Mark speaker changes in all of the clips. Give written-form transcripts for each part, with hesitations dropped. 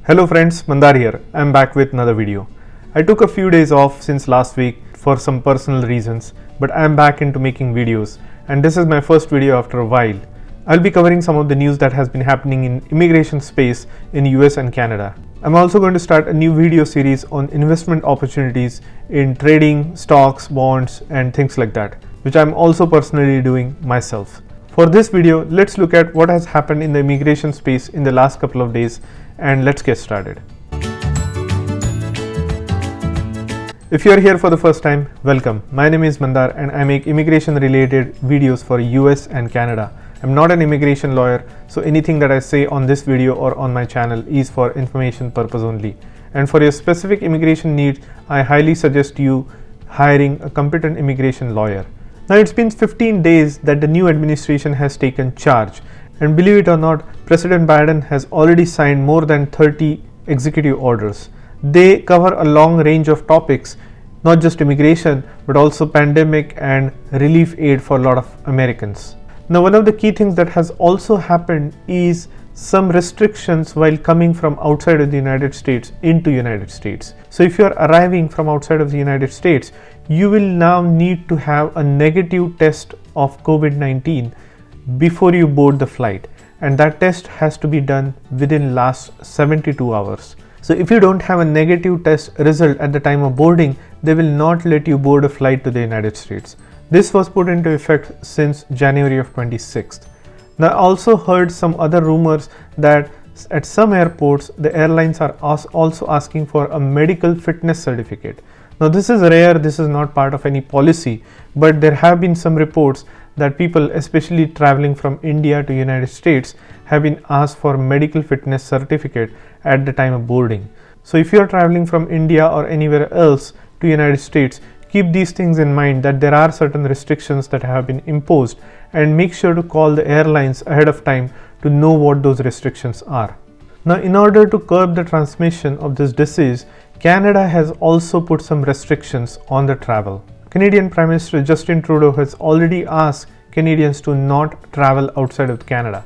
Speaker 1: Hello friends, Mandar here. I'm back with another video. I took a few days off since last week for some personal reasons, but I'm back into making videos and this is my first video after a while. I'll be covering some of the news that has been happening in immigration space in US and Canada. I'm also going to start a new video series on investment opportunities in trading, stocks, bonds and things like that, which I'm also personally doing myself. For this video, let's look at what has happened in the immigration space in the last couple of days and let's get started. If you are here for the first time, welcome. My name is Mandar and I make immigration related videos for US and Canada. I'm not an immigration lawyer, so anything that I say on this video or on my channel is for information purpose only. And for your specific immigration needs, I highly suggest you hiring a competent immigration lawyer. Now it's been 15 days that the new administration has taken charge, and believe it or not, President Biden has already signed more than 30 executive orders. They cover a long range of topics, not just immigration but also pandemic and relief aid for a lot of Americans. Now one of the key things that has also happened is some restrictions while coming from outside of the United States into United States. So if you are arriving from outside of the United States, you will now need to have a negative test of COVID-19 before you board the flight, and that test has to be done within last 72 hours. So if you don't have a negative test result at the time of boarding, they will not let you board a flight to the United States. This was put into effect since January of 26th. Now I also heard some other rumors that at some airports the airlines are also asking for a medical fitness certificate. Now this is rare, this is not part of any policy, but there have been some reports that people, especially traveling from India to United States, have been asked for medical fitness certificate at the time of boarding. So if you are traveling from India or anywhere else to United States, keep these things in mind that there are certain restrictions that have been imposed, and make sure to call the airlines ahead of time to know what those restrictions are. Now in order to curb the transmission of this disease, Canada has also put some restrictions on the travel. Canadian Prime Minister Justin Trudeau has already asked Canadians to not travel outside of Canada,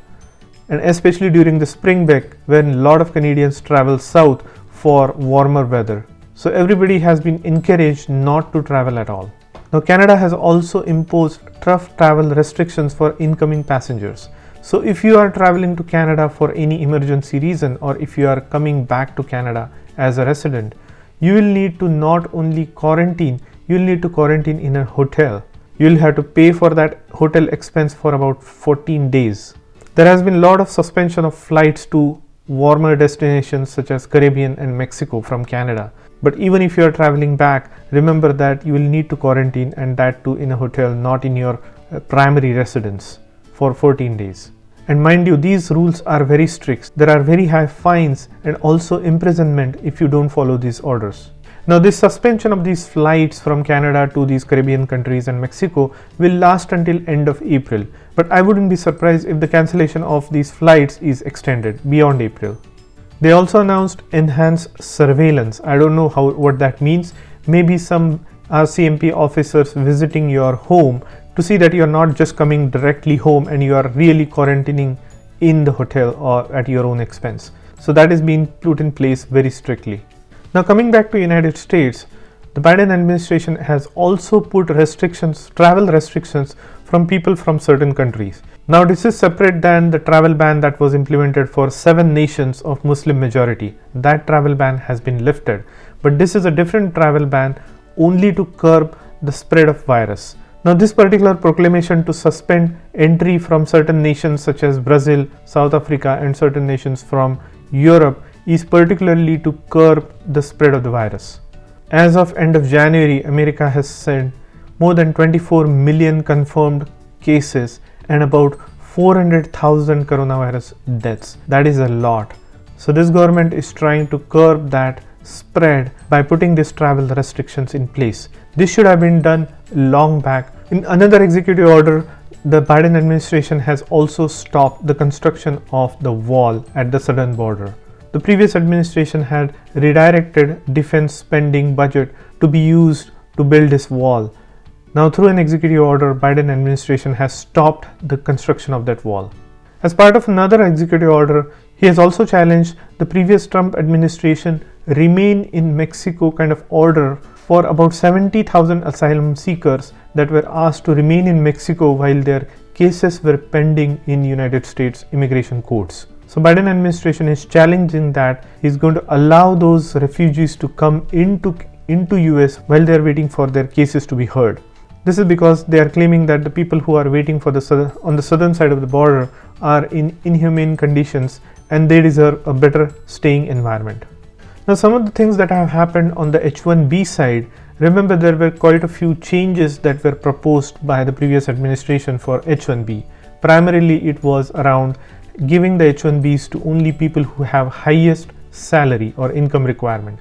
Speaker 1: and especially during the spring break when a lot of Canadians travel south for warmer weather. So everybody has been encouraged not to travel at all. Now Canada has also imposed tough travel restrictions for incoming passengers. So if you are traveling to Canada for any emergency reason, or if you are coming back to Canada as a resident, you will need to not only quarantine, you will need to quarantine in a hotel. You will have to pay for that hotel expense for about 14 days. There has been a lot of suspension of flights to warmer destinations such as Caribbean and Mexico from Canada. But even if you are traveling back, remember that you will need to quarantine, and that too in a hotel, not in your primary residence, for 14 days. And mind you, these rules are very strict. There are very high fines and also imprisonment if you don't follow these orders. Now this suspension of these flights from Canada to these Caribbean countries and Mexico will last until end of April. But I wouldn't be surprised if the cancellation of these flights is extended beyond April. They also announced enhanced surveillance. I don't know what that means. Maybe some RCMP officers visiting your home to see that you are not just coming directly home and you are really quarantining in the hotel or at your own expense. So that is being put in place very strictly. Now coming back to United States, the Biden administration has also put restrictions, travel restrictions from people from certain countries. Now this is separate than the travel ban that was implemented for 7 nations of Muslim majority. That travel ban has been lifted, but this is a different travel ban only to curb the spread of virus. Now this particular proclamation to suspend entry from certain nations such as Brazil, South Africa and certain nations from Europe is particularly to curb the spread of the virus. As of end of January, America has sent more than 24 million confirmed cases and about 400,000 coronavirus deaths. That is a lot. So this government is trying to curb that spread by putting these travel restrictions in place. This should have been done long back. In another executive order, the Biden administration has also stopped the construction of the wall at the southern border. The previous administration had redirected defense spending budget to be used to build this wall. Now through an executive order, Biden administration has stopped the construction of that wall. As part of another executive order, He has also challenged the previous Trump administration remain in Mexico kind of order for about 70,000 asylum seekers that were asked to remain in Mexico while their cases were pending in United States immigration courts. So Biden administration is challenging that. He's going to allow those refugees to come into US while they are waiting for their cases to be heard. This is because they are claiming that the people who are waiting for on the southern side of the border are in inhumane conditions and they deserve a better staying environment. Now, some of the things that have happened on the H1B side, remember there were quite a few changes that were proposed by the previous administration for H1B. Primarily, it was around giving the H1Bs to only people who have highest salary or income requirement.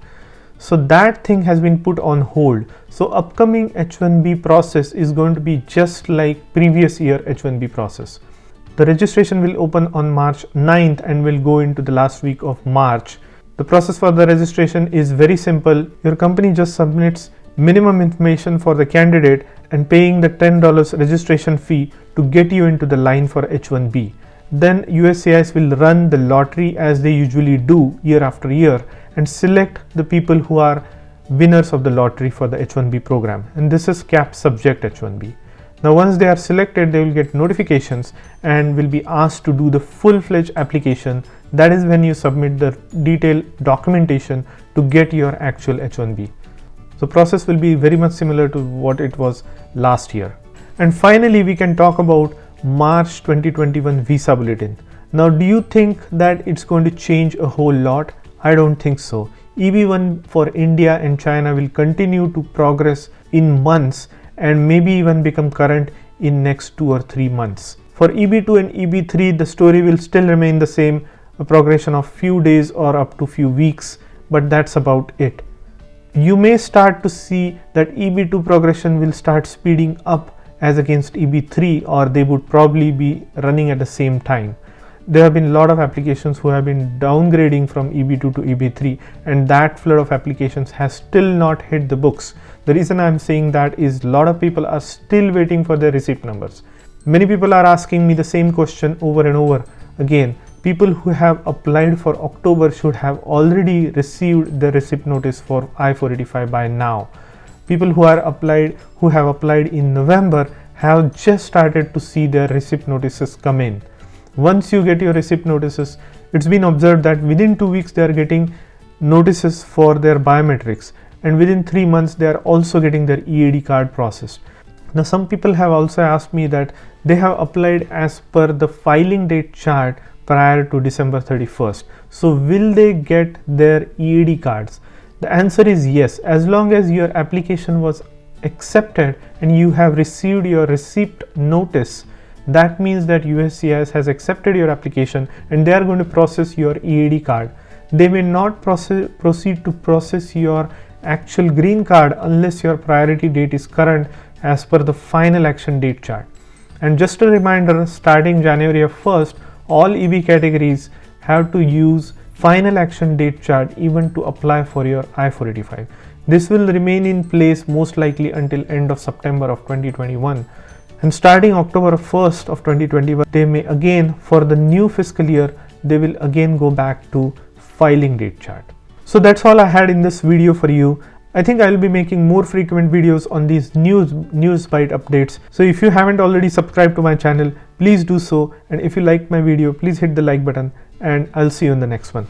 Speaker 1: So that thing has been put on hold. So upcoming H1B process is going to be just like previous year H1B process. The registration will open on March 9th and will go into the last week of March. The process for the registration is very simple. Your company just submits minimum information for the candidate and paying the $10 registration fee to get you into the line for H1B. Then USCIS will run the lottery as they usually do year after year and select the people who are winners of the lottery for the H1B program. And this is cap subject H1B. Now once they are selected, they will get notifications and will be asked to do the full-fledged application. That is when you submit the detailed documentation to get your actual H1B. So process will be very much similar to what it was last year. And finally, we can talk about March 2021 visa bulletin. Now, do you think that it's going to change a whole lot? I don't think so. EB1 for India and China will continue to progress in months and maybe even become current in next 2 or 3 months. For EB2 and EB3, the story will still remain the same, a progression of few days or up to few weeks, but that's about it. You may start to see that EB2 progression will start speeding up as against EB3, or they would probably be running at the same time. There have been a lot of applications who have been downgrading from EB2 to EB3, and that flood of applications has still not hit the books. The reason I'm saying that is a lot of people are still waiting for their receipt numbers. Many people are asking me the same question over and over again. People who have applied for October should have already received the receipt notice for I-485 by now. People who have applied in November have just started to see their receipt notices come in. Once you get your receipt notices, it's been observed that within 2 weeks they are getting notices for their biometrics, and within 3 months they are also getting their EAD card processed. Now some people have also asked me that they have applied as per the filing date chart prior to December 31st. So will they get their EAD cards? The answer is yes, as long as your application was accepted and you have received your receipt notice. That means that USCIS has accepted your application and they are going to process your EAD card. They may not proceed to process your actual green card unless your priority date is current as per the final action date chart. And just a reminder, starting January 1st, all EB categories have to use final action date chart even to apply for your I-485. This will remain in place most likely until end of September of 2021. And starting October 1st of 2021, they may again, for the new fiscal year, they will again go back to filing date chart. So that's all I had in this video for you. I think I'll be making more frequent videos on these news bite updates. So if you haven't already subscribed to my channel, please do so. And if you like my video, please hit the like button and I'll see you in the next one.